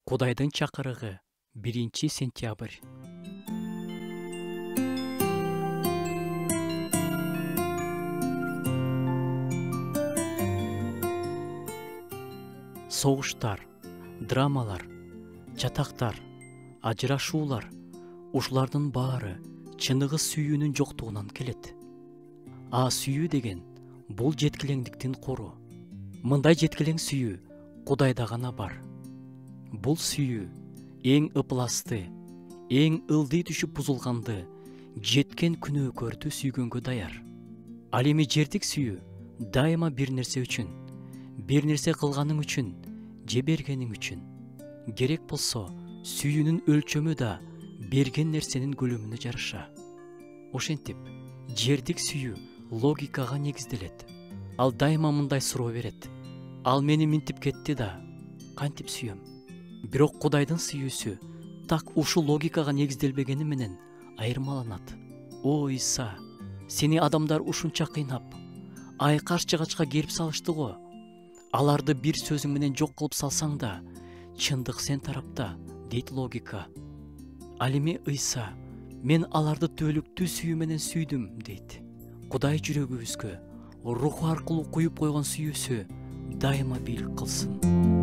Кудайдын чакырыгы 1 сентябрь. Согуштар, драмалар, чатактар, ажырашуулар, ушулардын баары чыныгы сүйүүнүн жоктугунан келет. А сүйүү деген бул жеткилеңдиктин кору. Мындай жеткилең сүйүү Кудайда гана бар. Бул сүйүү эң ыпласты, эң ылдый түшүп бузулганды, жеткен күнөөкөрдү сүйгөнгө даяр. Ал эми жердик сүйүү дайыма бир нерсе үчүн, бир нерсе кылганың үчүн, же бергениң үчүн. Керек болсо, сүйүүнүн өлчөмү да берген нерсенин көлөмүнө жараша. Ошентип, жердик сүйүү логикага негизделет. Ал дайыма мындай суроо берет: ал мени минтип кетти да, кантип сүйөм? Бирок Кудайдын сүйүүсү так ушул логикага негизделбегени менен айырмаланат. О Иса, сени адамдар ушунча кыйнап, айкаш-чыгачка келип салышты го. Аларды бир сөзүң менен жок кылып салсаң да, чындык сен тарапта, дейт логика. Ал эми Иса, мен аларды түбөлүктүү сүйүү менен сүйдүм, дейт. Кудай жүрөгүбүзгө руху аркылуу куюп койгон сүйүүсү дайыма бийлик кылсын.